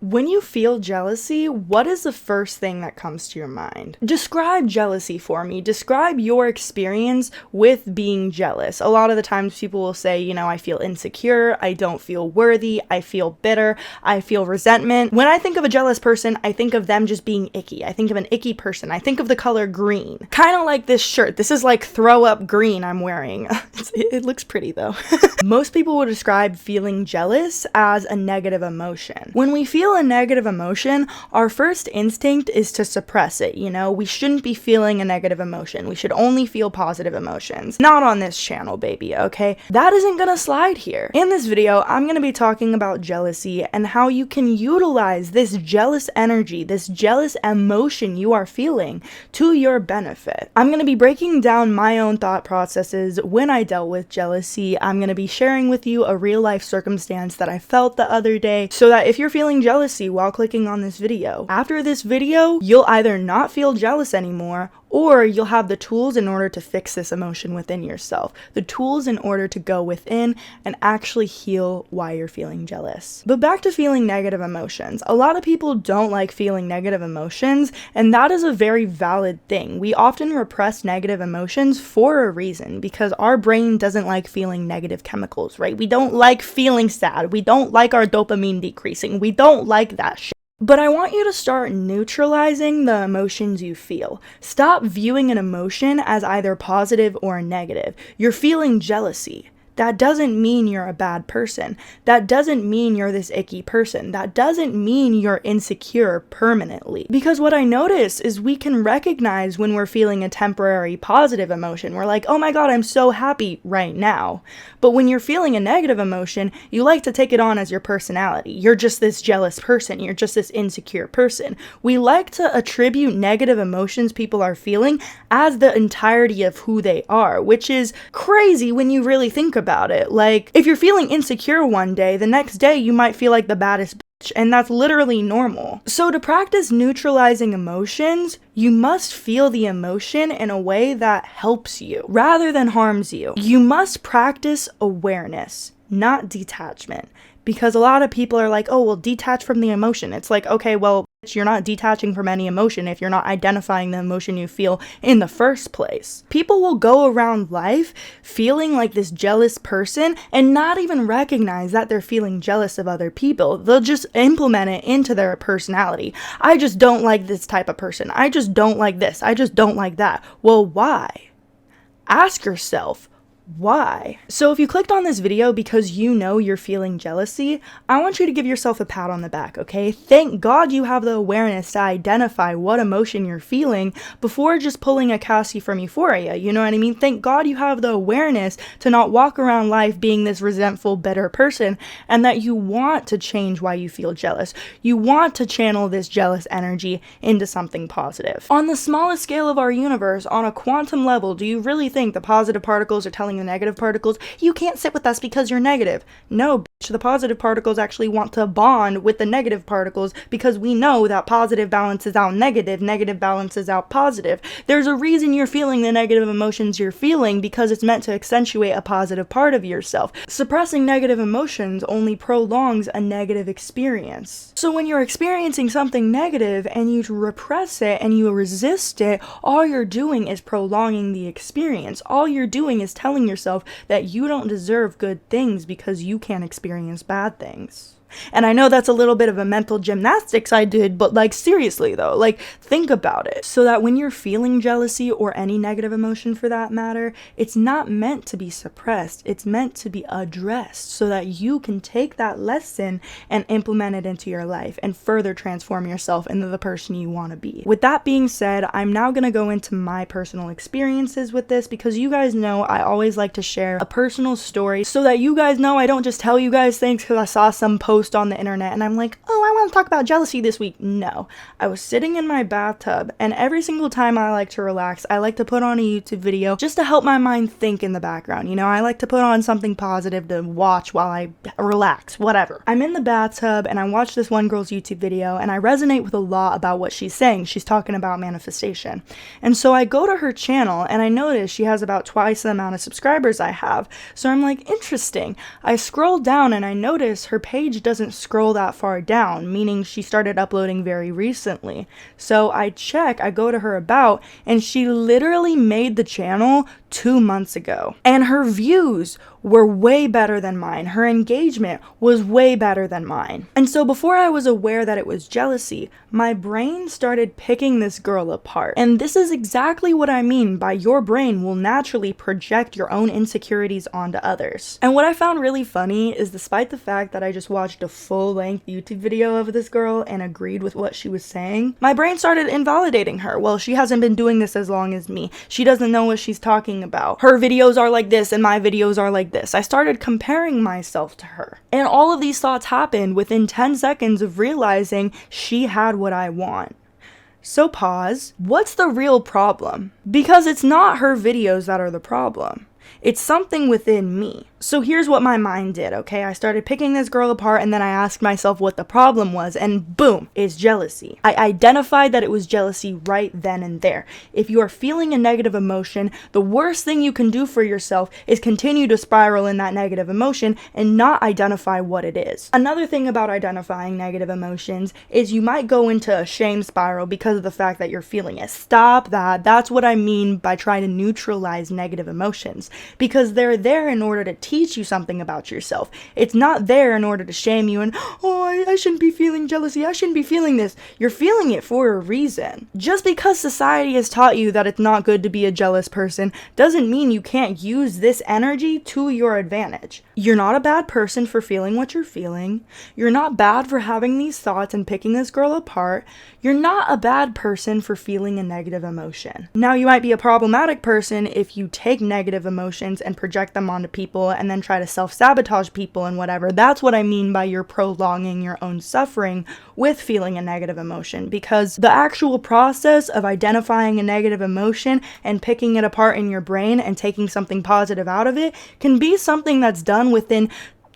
When you feel jealousy, what is the first thing that comes to your mind? Describe jealousy for me. Describe your experience with being jealous. A lot of the times people will say, you know, I feel insecure, I don't feel worthy, I feel bitter, I feel resentment. When I think of a jealous person, I think of them just being icky. I think of an icky person. I think of the color green. Kind of like this shirt. This is like throw up green I'm wearing. It looks pretty though. Most people will describe feeling jealous as a negative emotion. When we feel a negative emotion, our first instinct is to suppress it, you know? We shouldn't be feeling a negative emotion. We should only feel positive emotions. Not on this channel, baby, okay? That isn't gonna slide here. In this video, I'm gonna be talking about jealousy and how you can utilize this jealous energy, this jealous emotion you are feeling to your benefit. I'm gonna be breaking down my own thought processes when I dealt with jealousy. I'm gonna be sharing with you a real life circumstance that I felt the other day so that if you're feeling jealousy while clicking on this video, after this video, you'll either not feel jealous anymore or you'll have the tools in order to fix this emotion within yourself. The tools in order to go within and actually heal why you're feeling jealous. But back to feeling negative emotions. A lot of people don't like feeling negative emotions, and that is a very valid thing. We often repress negative emotions for a reason, because our brain doesn't like feeling negative chemicals, right? We don't like feeling sad. We don't like our dopamine decreasing. We don't like that shit. But I want you to start neutralizing the emotions you feel. Stop viewing an emotion as either positive or negative. You're feeling jealousy. That doesn't mean you're a bad person. That doesn't mean you're this icky person. That doesn't mean you're insecure permanently. Because what I notice is we can recognize when we're feeling a temporary positive emotion. We're like, oh my god, I'm so happy right now. But when you're feeling a negative emotion, you like to take it on as your personality. You're just this jealous person. You're just this insecure person. We like to attribute negative emotions people are feeling as the entirety of who they are, which is crazy when you really think about it. Like, if you're feeling insecure one day, the next day you might feel like the baddest bitch, and that's literally normal. So to practice neutralizing emotions, you must feel the emotion in a way that helps you rather than harms you. You must practice awareness, not detachment. Because a lot of people are like, oh, well, detach from the emotion. It's like, okay, well, you're not detaching from any emotion if you're not identifying the emotion you feel in the first place. People will go around life feeling like this jealous person and not even recognize that they're feeling jealous of other people. They'll just implement it into their personality. I just don't like this type of person. I just don't like this. I just don't like that. Well, why? Ask yourself, why? So if you clicked on this video because you know you're feeling jealousy, I want you to give yourself a pat on the back, okay? Thank God you have the awareness to identify what emotion you're feeling before just pulling a Cassie from Euphoria, you know what I mean? Thank God you have the awareness to not walk around life being this resentful, bitter person, and that you want to change why you feel jealous. You want to channel this jealous energy into something positive. On the smallest scale of our universe, on a quantum level, do you really think the positive particles are telling the negative particles, you can't sit with us because you're negative? No, bitch, the positive particles actually want to bond with the negative particles because we know that positive balances out negative, negative balances out positive. There's a reason you're feeling the negative emotions you're feeling, because it's meant to accentuate a positive part of yourself. Suppressing negative emotions only prolongs a negative experience. So when you're experiencing something negative and you repress it and you resist it, all you're doing is prolonging the experience. All you're doing is telling yourself that you don't deserve good things because you can't experience bad things. And I know that's a little bit of a mental gymnastics I did, but like seriously though, like think about it. So that when you're feeling jealousy or any negative emotion for that matter, it's not meant to be suppressed. It's meant to be addressed so that you can take that lesson and implement it into your life and further transform yourself into the person you want to be. With that being said, I'm now going to go into my personal experiences with this, because you guys know I always like to share a personal story so that you guys know I don't just tell you guys things because I saw some post on the internet and I'm like, oh, I want to talk about jealousy this week. No, I was sitting in my bathtub, and every single time I like to relax, I like to put on a YouTube video just to help my mind think in the background. You know, I like to put on something positive to watch while I relax, whatever. I'm in the bathtub and I watch this one girl's YouTube video and I resonate with a lot about what she's saying. She's talking about manifestation. And so I go to her channel and I notice she has about twice the amount of subscribers I have. So I'm like, interesting. I scroll down and I notice her page doesn't scroll that far down, meaning she started uploading very recently. So I go to her about, and she literally made the channel 2 months ago. And her views were way better than mine. Her engagement was way better than mine. And so before I was aware that it was jealousy, my brain started picking this girl apart. And this is exactly what I mean by your brain will naturally project your own insecurities onto others. And what I found really funny is, despite the fact that I just watched a full-length YouTube video of this girl and agreed with what she was saying, my brain started invalidating her. Well, she hasn't been doing this as long as me. She doesn't know what she's talking about. Her videos are like this and my videos are like this. I started comparing myself to her. And all of these thoughts happened within 10 seconds of realizing she had what I want. So pause. What's the real problem? Because it's not her videos that are the problem. It's something within me. So here's what my mind did, okay? I started picking this girl apart, and then I asked myself what the problem was, and boom, it's jealousy. I identified that it was jealousy right then and there. If you are feeling a negative emotion, the worst thing you can do for yourself is continue to spiral in that negative emotion and not identify what it is. Another thing about identifying negative emotions is you might go into a shame spiral because of the fact that you're feeling it. Stop that. That's what I mean by trying to neutralize negative emotions, because they're there in order to teach you something about yourself. It's not there in order to shame you and, oh, I shouldn't be feeling jealousy, I shouldn't be feeling this. You're feeling it for a reason. Just because society has taught you that it's not good to be a jealous person doesn't mean you can't use this energy to your advantage. You're not a bad person for feeling what you're feeling. You're not bad for having these thoughts and picking this girl apart. You're not a bad person for feeling a negative emotion. Now, you might be a problematic person if you take negative emotions and project them onto people and then try to self-sabotage people and whatever. That's what I mean by you're prolonging your own suffering with feeling a negative emotion, because the actual process of identifying a negative emotion and picking it apart in your brain and taking something positive out of it can be something that's done within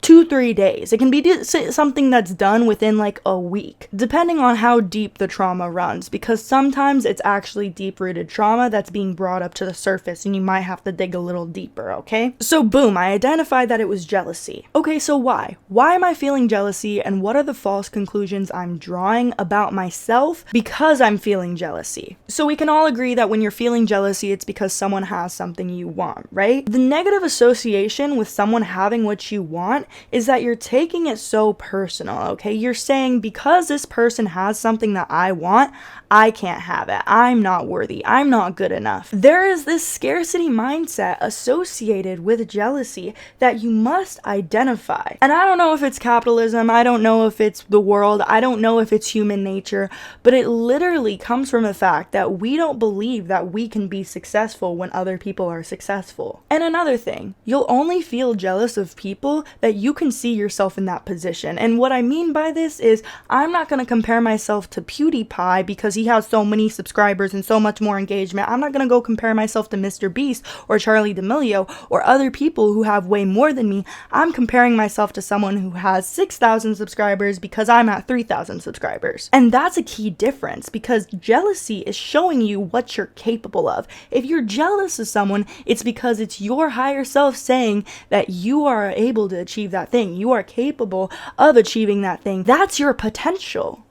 2-3 days. It can be something that's done within like a week, depending on how deep the trauma runs, because sometimes it's actually deep-rooted trauma that's being brought up to the surface and you might have to dig a little deeper, okay? So boom, I identified that it was jealousy. Okay, so why? Why am I feeling jealousy, and what are the false conclusions I'm drawing about myself because I'm feeling jealousy? So we can all agree that when you're feeling jealousy, it's because someone has something you want, right? The negative association with someone having what you want is that you're taking it so personal, okay? You're saying, because this person has something that I want, I can't have it. I'm not worthy. I'm not good enough. There is this scarcity mindset associated with jealousy that you must identify. And I don't know if it's capitalism. I don't know if it's the world. I don't know if it's human nature, but it literally comes from the fact that we don't believe that we can be successful when other people are successful. And another thing, you'll only feel jealous of people that you can see yourself in that position. And what I mean by this is, I'm not going to compare myself to PewDiePie because he has so many subscribers and so much more engagement. I'm not going to go compare myself to Mr. Beast or Charlie D'Amelio or other people who have way more than me. I'm comparing myself to someone who has 6,000 subscribers because I'm at 3,000 subscribers. And that's a key difference, because jealousy is showing you what you're capable of. If you're jealous of someone, it's because it's your higher self saying that you are able to achieve that thing. You are capable of achieving that thing. That's your potential.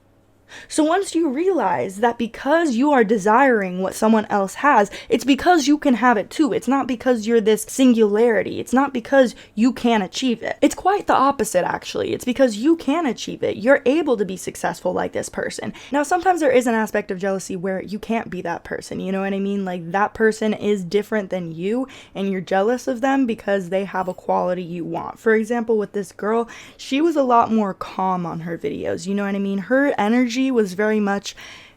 So once you realize that because you are desiring what someone else has, it's because you can have it too. It's not because you're this singularity. It's not because you can achieve it. It's quite the opposite, actually. It's because you can achieve it. You're able to be successful like this person. Now, sometimes there is an aspect of jealousy where you can't be that person. You know what I mean? Like, that person is different than you and you're jealous of them because they have a quality you want. For example, with this girl, she was a lot more calm on her videos. You know what I mean? Her energy was very much,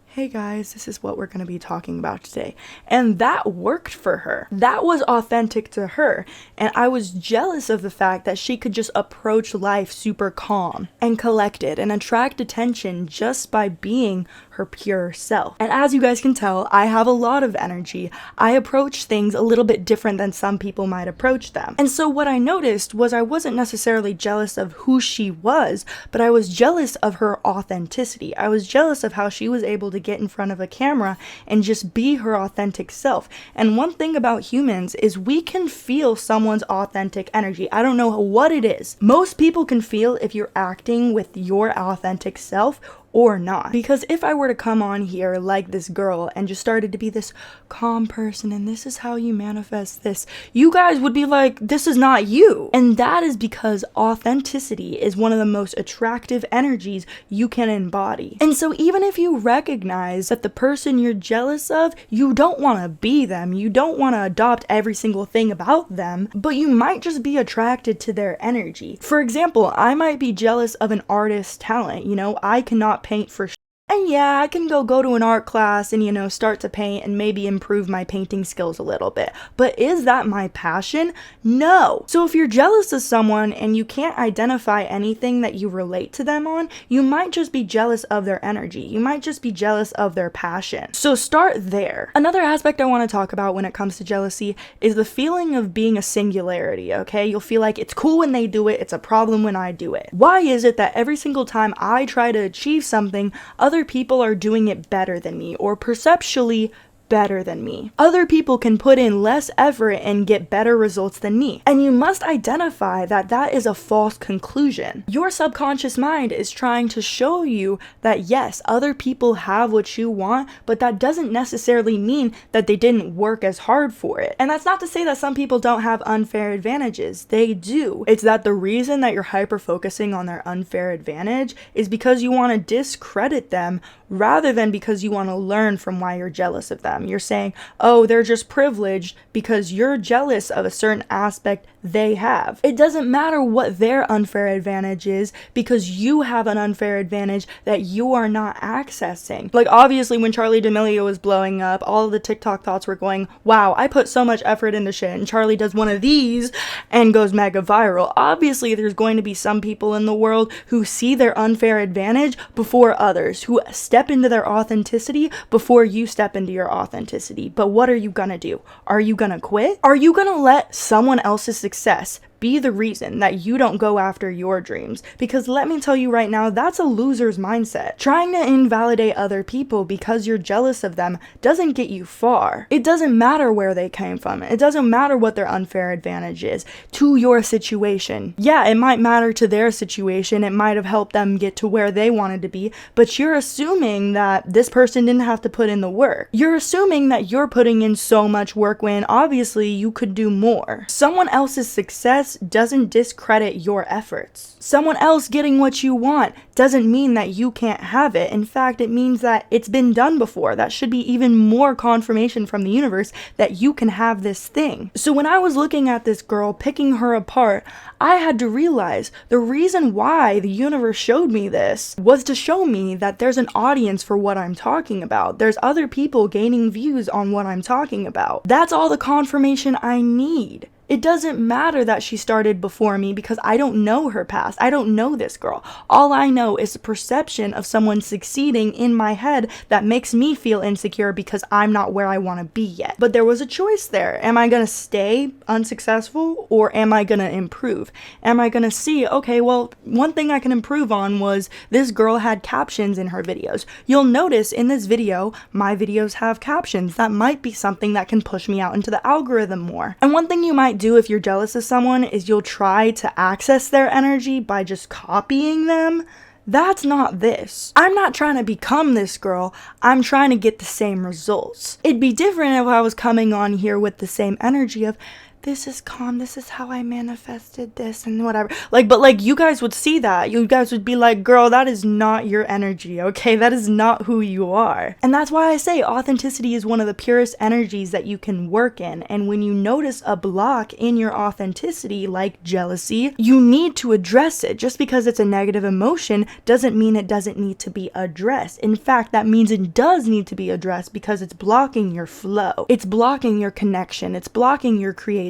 hey guys, this is what we're going to be talking about today. And that worked for her. That was authentic to her. And I was jealous of the fact that she could just approach life super calm and collected and attract attention just by being her pure self. And as you guys can tell, I have a lot of energy. I approach things a little bit different than some people might approach them. And so what I noticed was I wasn't necessarily jealous of who she was, but I was jealous of her authenticity. I was jealous of how she was able to get in front of a camera and just be her authentic self. And one thing about humans is we can feel someone's authentic energy. I don't know what it is. Most people can feel if you're acting with your authentic self or not. Because if I were to come on here like this girl and just started to be this calm person and this is how you manifest this, you guys would be like, this is not you. And that is because authenticity is one of the most attractive energies you can embody. And so even if you recognize that the person you're jealous of, you don't want to be them, you don't want to adopt every single thing about them, but you might just be attracted to their energy. For example, I might be jealous of an artist's talent. I cannot paint for and yeah, I can go to an art class and, start to paint and maybe improve my painting skills a little bit. But is that my passion? No. So if you're jealous of someone and you can't identify anything that you relate to them on, you might just be jealous of their energy. You might just be jealous of their passion. So start there. Another aspect I want to talk about when it comes to jealousy is the feeling of being a singularity, okay? You'll feel like it's cool when they do it, it's a problem when I do it. Why is it that every single time I try to achieve something, other people are doing it better than me or perceptually better than me? Other people can put in less effort and get better results than me. And you must identify that that is a false conclusion. Your subconscious mind is trying to show you that yes, other people have what you want, but that doesn't necessarily mean that they didn't work as hard for it. And that's not to say that some people don't have unfair advantages. They do. It's that the reason that you're hyper focusing on their unfair advantage is because you want to discredit them rather than because you want to learn from why you're jealous of them. You're saying, oh, they're just privileged because you're jealous of a certain aspect they have. It doesn't matter what their unfair advantage is because you have an unfair advantage that you are not accessing. Like obviously when Charli D'Amelio was blowing up, all of the TikTok thoughts were going, wow, I put so much effort into shit and Charli does one of these and goes mega viral. Obviously there's going to be some people in the world who see their unfair advantage before others, who step into their authenticity before you step into your authenticity. But what are you gonna do? Are you gonna quit? Are you gonna let someone else's success be the reason that you don't go after your dreams? Because let me tell you right now, that's a loser's mindset. Trying to invalidate other people because you're jealous of them doesn't get you far. It doesn't matter where they came from. It doesn't matter what their unfair advantage is to your situation. Yeah, it might matter to their situation. It might have helped them get to where they wanted to be, but you're assuming that this person didn't have to put in the work. You're assuming that you're putting in so much work when obviously you could do more. Someone else's success doesn't discredit your efforts. Someone else getting what you want doesn't mean that you can't have it. In fact, it means that it's been done before. That should be even more confirmation from the universe that you can have this thing. So when I was looking at this girl, picking her apart, I had to realize the reason why the universe showed me this was to show me that there's an audience for what I'm talking about. There's other people gaining views on what I'm talking about. That's all the confirmation I need. It doesn't matter that she started before me because I don't know her past. I don't know this girl. All I know is the perception of someone succeeding in my head that makes me feel insecure because I'm not where I want to be yet. But there was a choice there. Am I going to stay unsuccessful or am I going to improve? Am I going to see, okay, well, one thing I can improve on was this girl had captions in her videos. You'll notice in this video, my videos have captions. That might be something that can push me out into the algorithm more. And one thing you might do if you're jealous of someone is you'll try to access their energy by just copying them. That's not this. I'm not trying to become this girl. I'm trying to get the same results. It'd be different if I was coming on here with the same energy of, this is calm, this is how I manifested this and whatever. But you guys would see that. You guys would be like, girl, that is not your energy, okay? That is not who you are. And that's why I say authenticity is one of the purest energies that you can work in. And when you notice a block in your authenticity, like jealousy, you need to address it. Just because it's a negative emotion doesn't mean it doesn't need to be addressed. In fact, that means it does need to be addressed because it's blocking your flow. It's blocking your connection. It's blocking your creativity.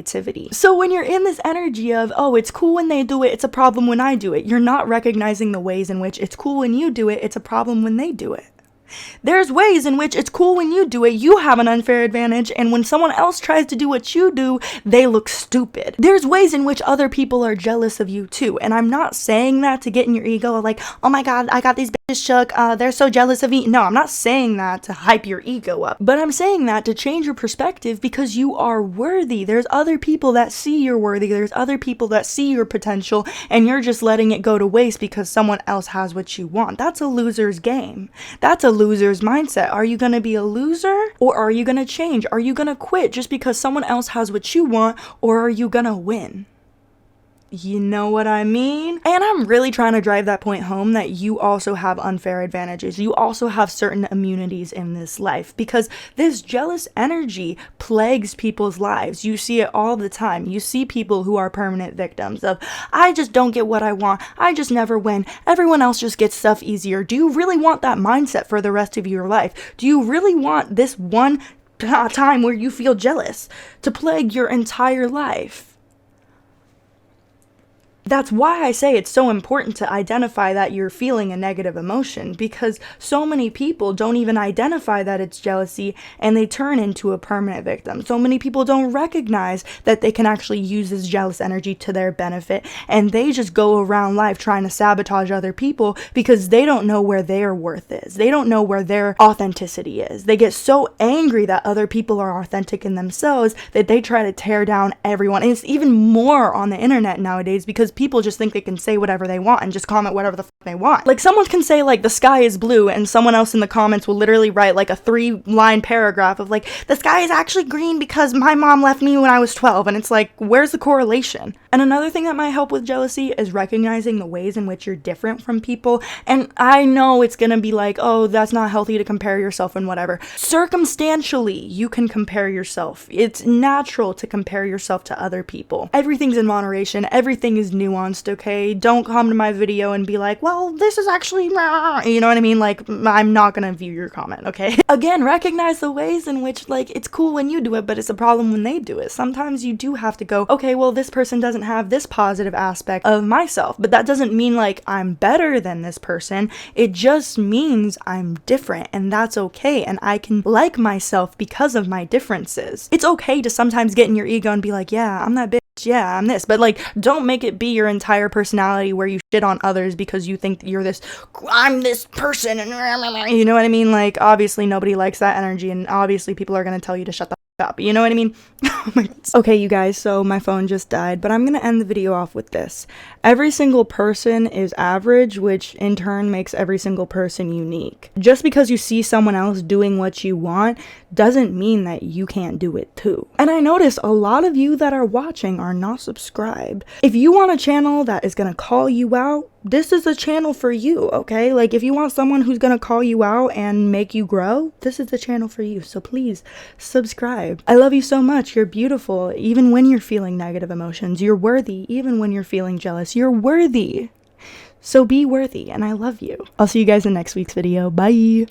So when you're in this energy of, oh, it's cool when they do it, it's a problem when I do it, you're not recognizing the ways in which it's cool when you do it, it's a problem when they do it. There's ways in which it's cool when you do it, you have an unfair advantage, and when someone else tries to do what you do, they look stupid. There's ways in which other people are jealous of you too, and I'm not saying that to get in your ego, like, oh my god, I got these bitches shook, they're so jealous of me. No, I'm not saying that to hype your ego up, but I'm saying that to change your perspective because you are worthy. There's other people that see you're worthy, there's other people that see your potential, and you're just letting it go to waste because someone else has what you want. That's a loser's game. That's a loser's mindset. Are you going to be a loser, or are you going to change? Are you going to quit just because someone else has what you want, or are you going to win? You know what I mean? And I'm really trying to drive that point home, that you also have unfair advantages. You also have certain immunities in this life, because this jealous energy plagues people's lives. You see it all the time. You see people who are permanent victims of, I just don't get what I want. I just never win. Everyone else just gets stuff easier. Do you really want that mindset for the rest of your life? Do you really want this one time where you feel jealous to plague your entire life? That's why I say it's so important to identify that you're feeling a negative emotion, because so many people don't even identify that it's jealousy and they turn into a permanent victim. So many people don't recognize that they can actually use this jealous energy to their benefit, and they just go around life trying to sabotage other people because they don't know where their worth is. They don't know where their authenticity is. They get so angry that other people are authentic in themselves that they try to tear down everyone. And it's even more on the internet nowadays, because people just think they can say whatever they want and just comment whatever the they want. Like, someone can say like the sky is blue, and someone else in the comments will literally write like a 3-line paragraph of like, the sky is actually green because my mom left me when I was 12, and it's like, where's the correlation? And another thing that might help with jealousy is recognizing the ways in which you're different from people. And I know it's gonna be like, oh, that's not healthy to compare yourself and whatever. Circumstantially, you can compare yourself. It's natural to compare yourself to other people. Everything's in moderation. Everything is nuanced, okay? Don't come to my video and be like, well, this is actually, you know what I mean? Like, I'm not gonna view your comment, okay? Again, recognize the ways in which, like, it's cool when you do it, but it's a problem when they do it. Sometimes you do have to go, okay, well, this person doesn't have this positive aspect of myself, but that doesn't mean like I'm better than this person. It just means I'm different, and that's okay, and I can like myself because of my differences. It's okay to sometimes get in your ego and be like, yeah, I'm that bitch, yeah, I'm this, but like, don't make it be your entire personality where you shit on others because you think that you're this, I'm this person, and you know what I mean? Like, obviously nobody likes that energy, and obviously people are gonna tell you to shut the up, you know what I mean? Oh my God. Okay, you guys, so my phone just died, but I'm gonna end the video off with this. Every single person is average, which in turn makes every single person unique. Just because you see someone else doing what you want doesn't mean that you can't do it too. And I notice a lot of you that are watching are not subscribed. If you want a channel that is gonna call you out, this is a channel for you, okay? Like, if you want someone who's gonna call you out and make you grow, this is the channel for you. So please subscribe. I love you so much. You're beautiful. Even when you're feeling negative emotions, you're worthy. Even when you're feeling jealous, you're worthy. So be worthy, and I love you. I'll see you guys in next week's video. Bye.